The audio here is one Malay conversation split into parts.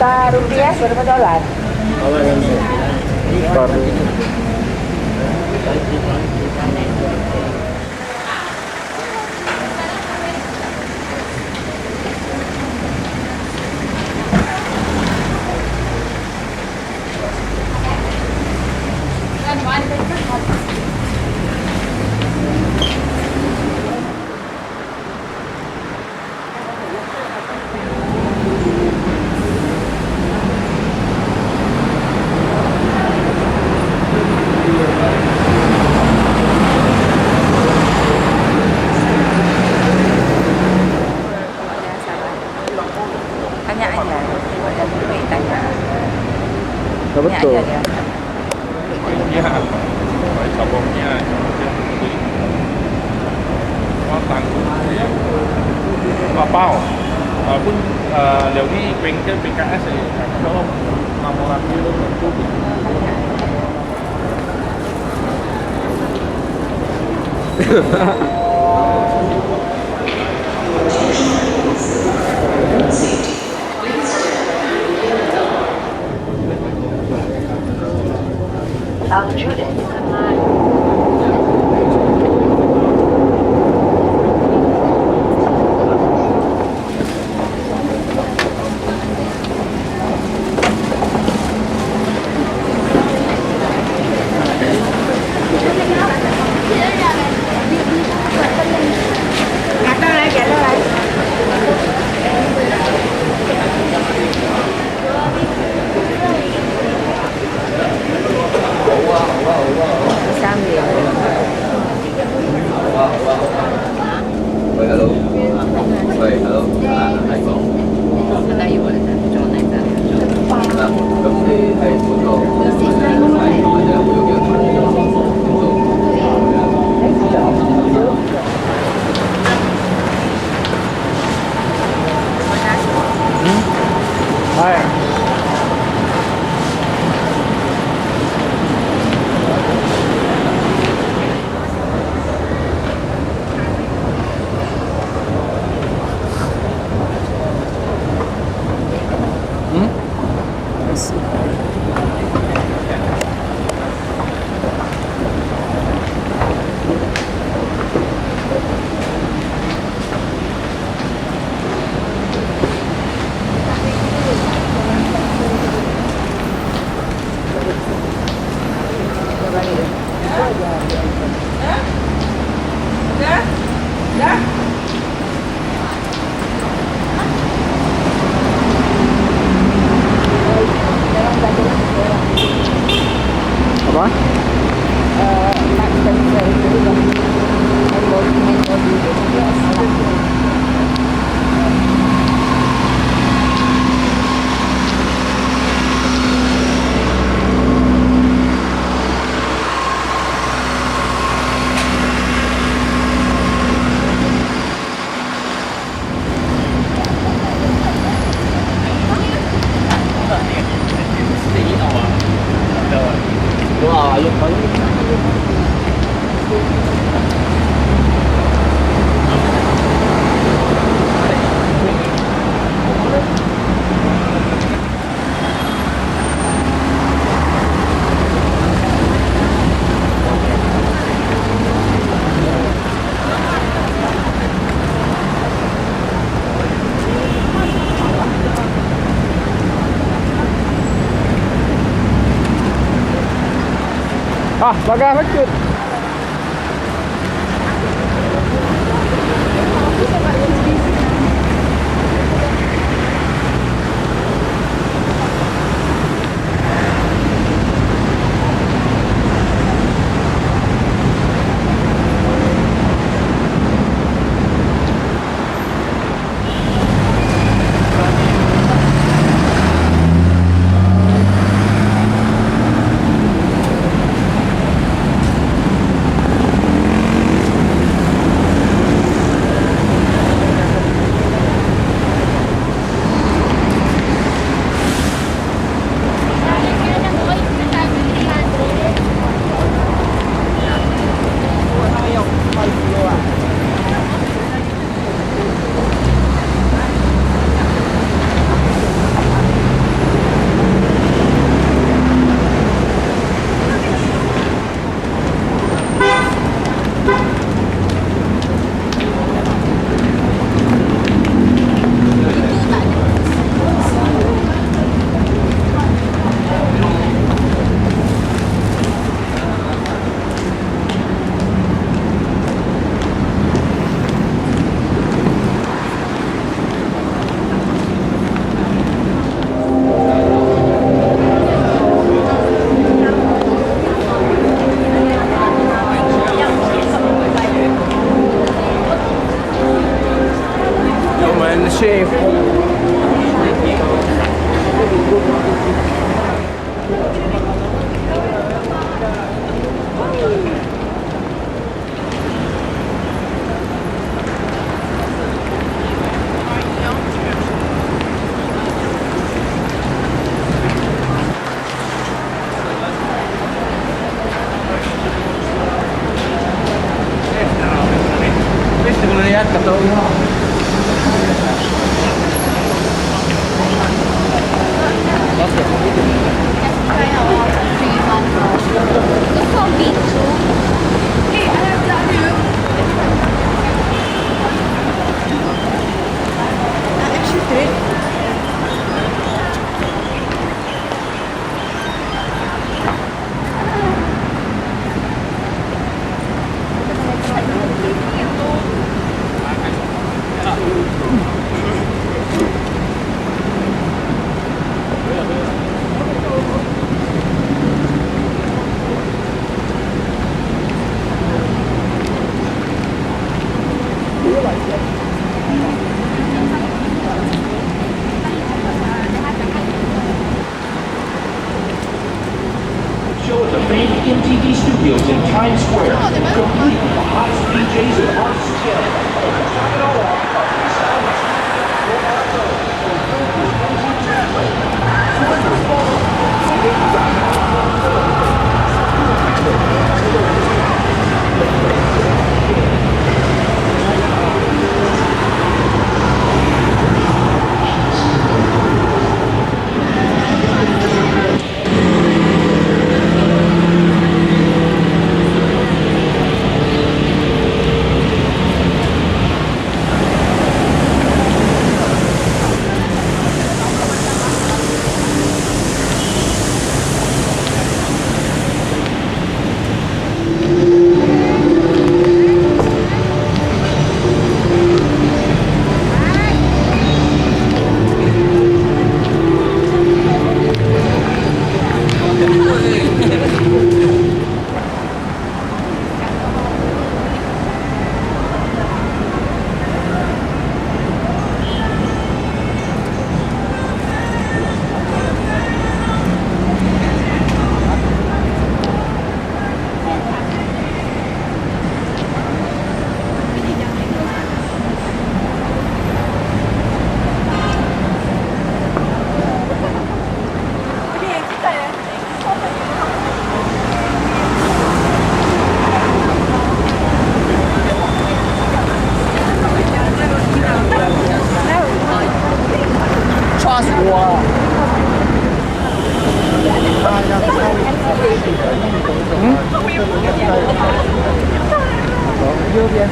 Rupiah berapa dolar? Tor. Tanya aja, ada duit tanya. Nah, betul. Tanya aja dia. Iya, phải sabongnya jadi có tăng và bao pun nếu như bên cái BKS thì nó mà một lần như mình tu Sambil.喂，hello。喂，hello。係講。Kita ibu ada jual naik tadi. 咁你係嗰個係或者會有幾多Hai. Apa? Wow, ayun pa yun. Ah, bagay bakit? Chef. Queste con le altre Show at the famed MTV Studios in Times Square, complete with the hottest DJs and artists yet. Top it all off, a freestyle Trust 我。右边。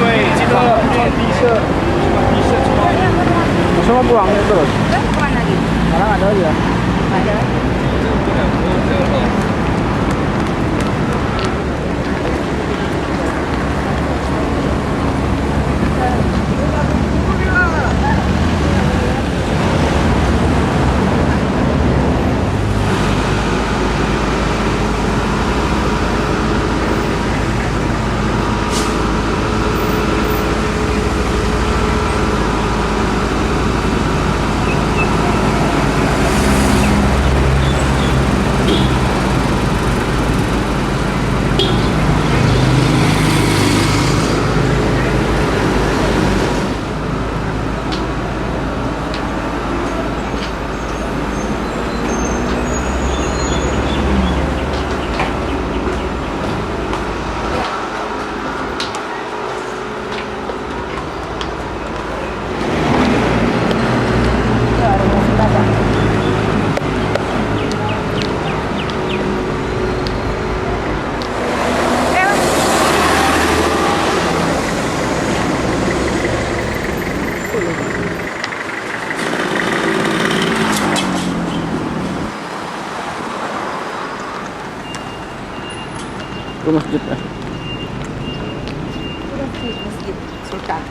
对，记得穿低色，穿低色出来。 Semua pulang ya terus. Kemana lagi? Sekarang ada aja. Ada. Ke masjid lah. Masjid Sultan.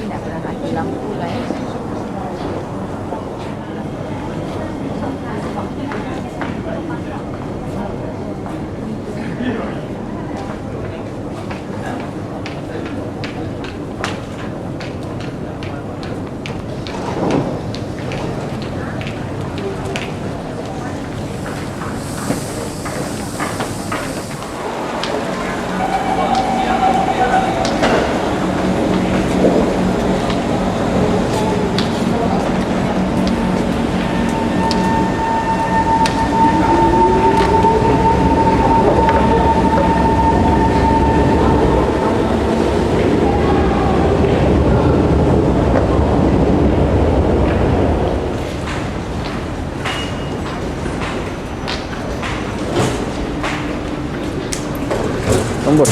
Nak pernah mati lampu lah ya. Tombol.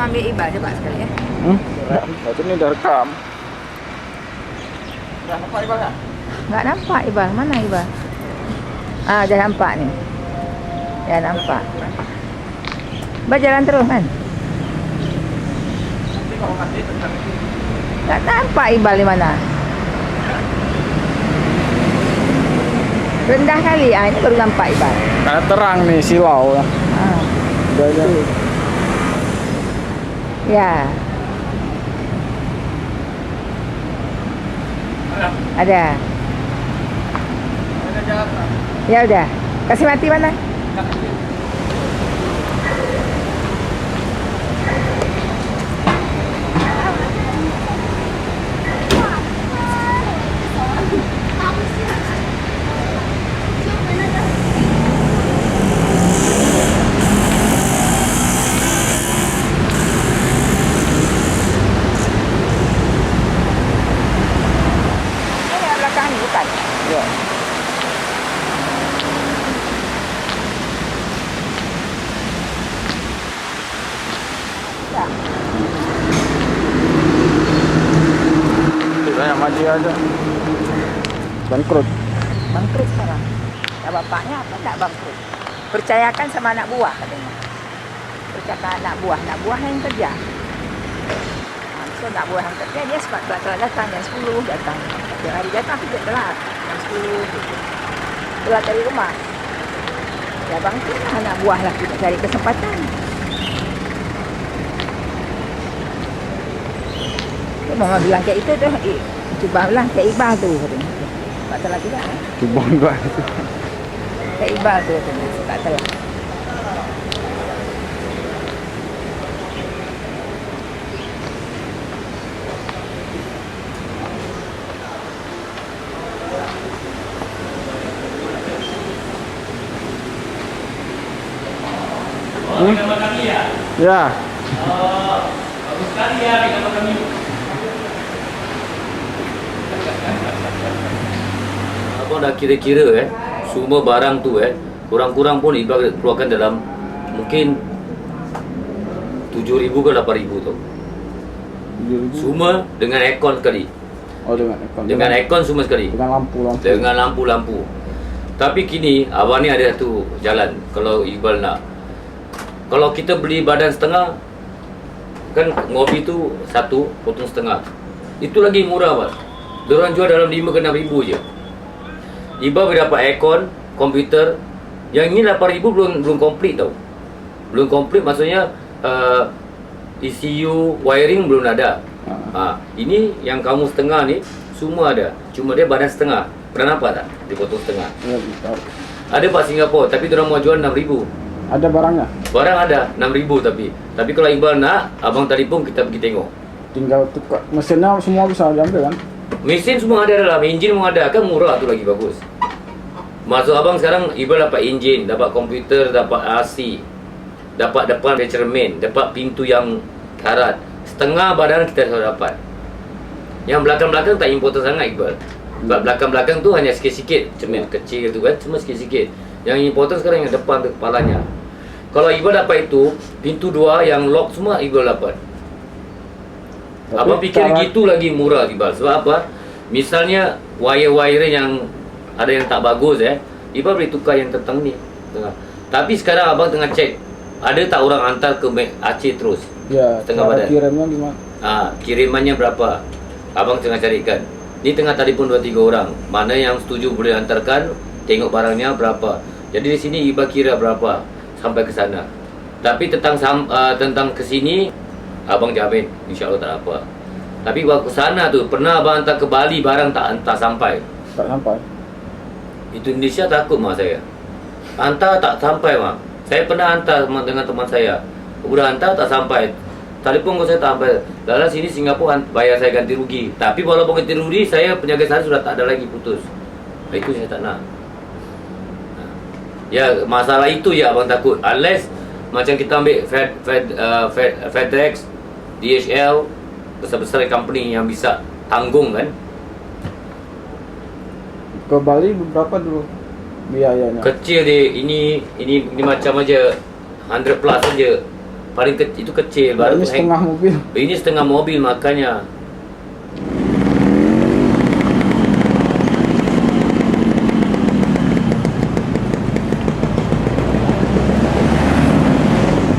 Ambil Iqbal je Pak sekali ya. Lepas ni dah rekam. Dah nampak Iqbal tak? Enggak nampak Iqbal. Mana Iqbal? Ah, dah nampak ni. Dah nampak. Berjalan terus kan? Tak nampak Iqbal di mana. Rendah kali. Ah, ini baru nampak Iqbal. Dah terang ni silau lah. Ah. Dah jadi. Ya. Ada. Ya udah. Kasih mati mana? Ya. Yang maju aja. Bangkrut. Bangkrut sekarang. Ya bapaknya apa tak bangkrut? Percayakan sama anak buah katanya. Percayakan anak buah yang kerja. So nak buah yang kerja dia sebab datang jam 10 datang. Setiap hari datang tapi telat. Jam 10 gitu. Telat dari rumah. Ya bangkrut anak buah lah kita cari kesempatan. Dia mama bilang kayak itu tu, cuba bilang kayak Iqbal tu katanya. Tak salah juga kan? Cuba enggak. Kayak Iqbal tu katanya, tak salah. Ya. Bagus sekali ya gambar kami. Abang dah kira-kira semua barang tu kurang-kurang pun Iqbal keluarkan dalam mungkin 7,000 ke 8,000 tu. Semua dengan aircon sekali. Oh dengan aircon. Dengan aircon semua sekali. Dengan lampu-lampu. Dengan lampu-lampu. Tapi kini abang ni ada satu jalan kalau Iqbal nak. Kalau kita beli badan setengah, kan mobil tu satu potong setengah. Itu lagi murah Pak. Diorang jual dalam 5 ke 6 ribu je. Iba boleh dapat aircon, komputer. Yang ini 8 ribu belum komplit tau. Belum komplit maksudnya ECU, wiring belum ada. Ini yang kamu setengah ni semua ada. Cuma dia badan setengah. Pernah nampak tak? Dia potong setengah. Ya, tahu. Ada Pak Singapura tapi diorang mau jual 6 ribu. Ada barangnya. Barang ada 6 ribu tapi kalau Iqbal nak, abang telefon kita pergi tengok. Tinggal tukar. Mesinnya semua bisa diambil kan? Mesin semua ada dalam, enjin semua ada, kan murah tu lagi bagus. Maksud abang sekarang Iqbal dapat enjin, dapat komputer, dapat AC, dapat depan cermin, dapat pintu yang karat. Setengah badan kita sudah dapat. Yang belakang-belakang tak important sangat Iqbal. Sebab belakang-belakang tu hanya sikit-sikit, cermin kecil tu kan, cuma sikit-sikit. Yang important sekarang yang depan tu kepalanya. Kalau Iqbal dapat itu, pintu 2 yang lock semua Iqbal dapat. Tapi Abang fikir cara- gitu lagi murah Iqbal. Sebab apa? Misalnya wire-wire yang ada yang tak bagus Iqbal boleh tukar yang tentang ni. Tapi sekarang abang tengah cek, ada tak orang hantar ke Aceh terus? Ya, Setengah cara badan. kirimnya gimana? Kirimannya berapa? Abang tengah carikan. Ni tengah telefon 2-3 orang. Mana yang setuju boleh hantarkan, tengok barangnya berapa. Jadi di sini Iqbal kira berapa sampai ke sana. Tapi tentang ke sini abang jamin insya-Allah tak apa. Tapi waktu sana tu pernah abang hantar ke Bali barang tak sampai. Tak sampai. Itu Indonesia takut mak saya. Hantar tak sampai mak. Saya pernah hantar dengan teman saya. Udah hantar tak sampai. Telefon saya tak sampai. Dalam sini Singapura bayar saya ganti rugi. Tapi walaupun ganti rugi, saya penjaga saya sudah tak ada lagi, putus. Itu saya tak nak. Ya, masalah itu ya abang takut. Unless macam kita ambil FedEx, DHL, besar-besar company yang bisa tanggung kan. Ke Bali berapa dulu biayanya? Kecil dia, ini macam aja 100 plus saja. Paling kecil itu kecil. Nah, Baru ini tu setengah mobil. Ini setengah mobil makanya.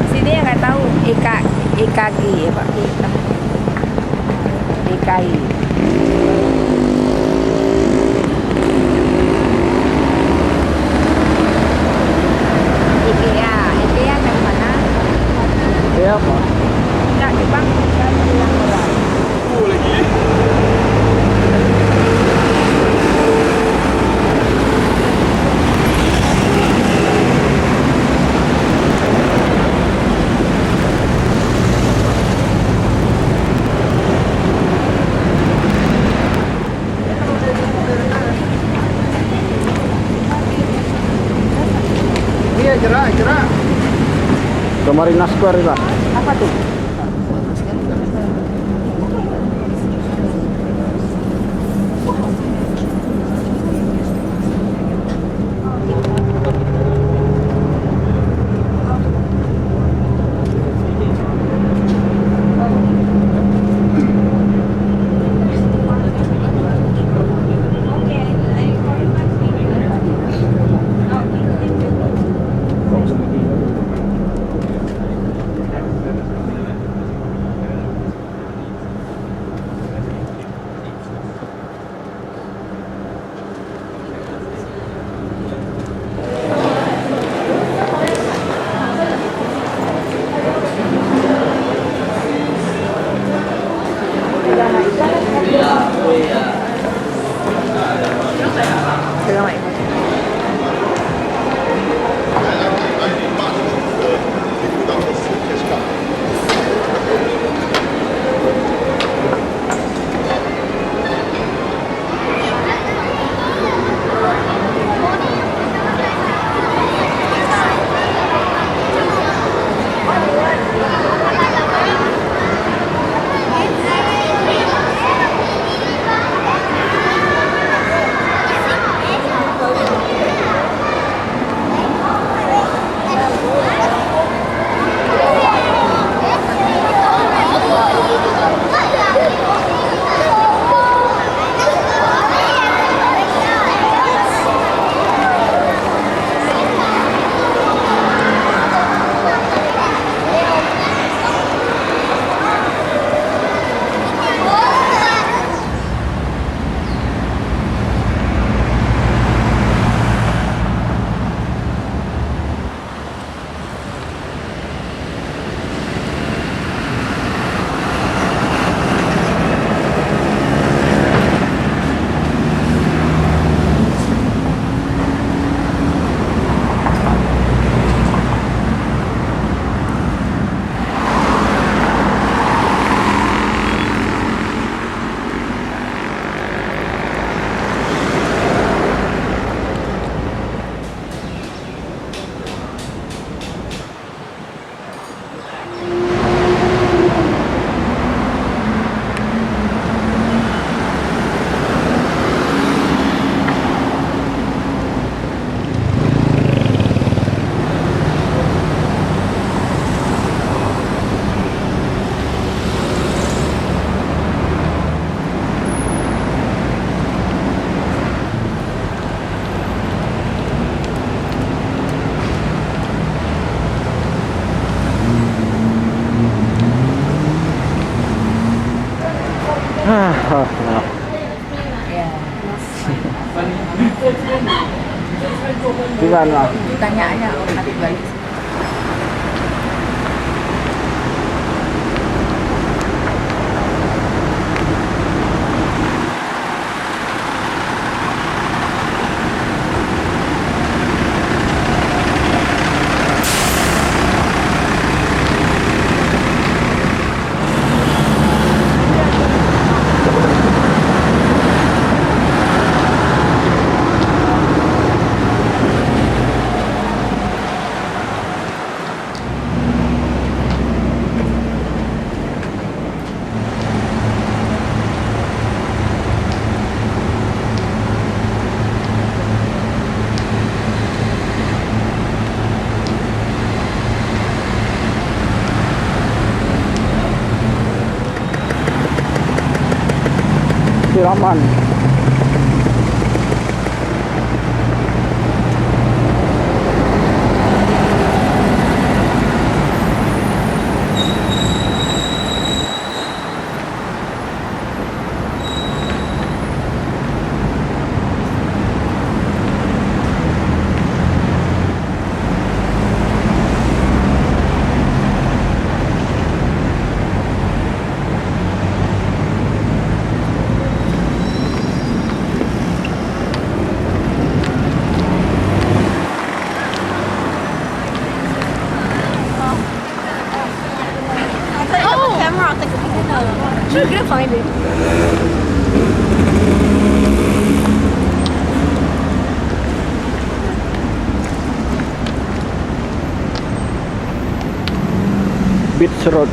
Sini yang nggak tahu EKG ya Pak. EKI. IKEA dari mana? Ya apa? Nak Jepang kan bilang orang. Iya, gerak. Ke Marina Square juga. Apa tuh? Nah. Ya. Gimana? Tanya aja nanti balik. Siraman. Sure, gonna find it. Beach Road.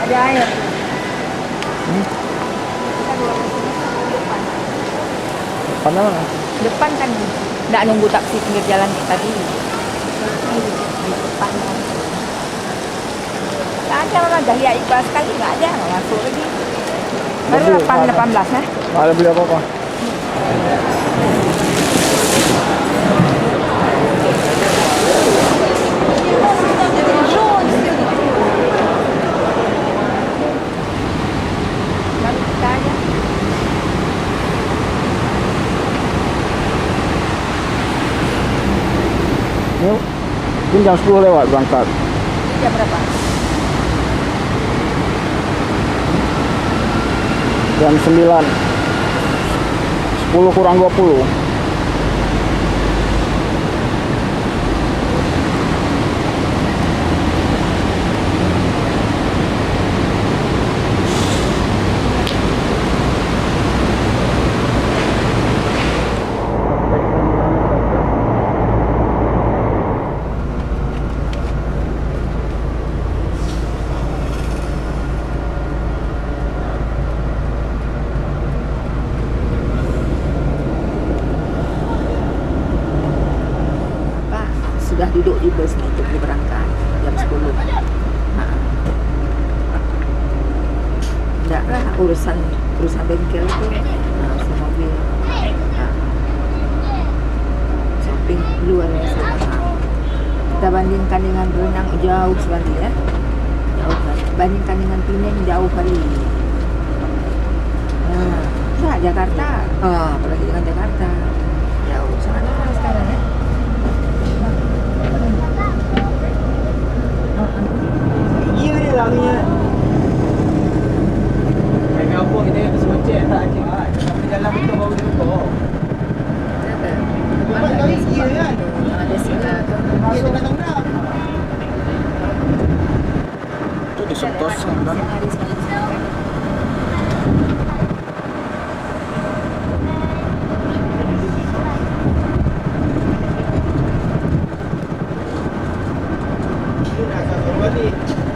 Ada air. Mana? Depan kan nggak nunggu taksi pinggir jalan kayak tadi. Di depan. Nggak ada orang Dahlia Iqbal sekali nggak ada nggak masuk lagi. Baru Lebih, 18 ya. Ada beli apa-apa? Baru kita aja. Yuk. Mungkin jam 10 lewat berangkat. Jam berapa? Jam 9. 10 kurang 20. Pak, sudah duduk di bus nih untuk berangkat jam 10. Enggak lah, urusan bengkel itu, urusan mobil, shopping luar biasa mahal. Kita bandingkan dengan berenang jauh sekali ya, jauh sekali. Bandingkan dengan Penang jauh kali. Nah, Jakarta, apalagi dengan Jakarta, jauh sangat mahal sekarang ya. Iya dia lah punya. Kayak apa kita semua cek tak cek. Tapi dalam betul baru dia betul. Mana ada iya kan? Ada singa tu. Iya tengah-tengah. Tu disentos kan?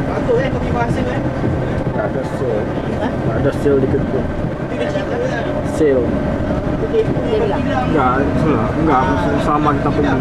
Patut kopi bahasa kan? Tak ada sale. Tak ada sale di Kekun. Sale. Dia bilang. Enggak, salah. Enggak, sama kita pergi.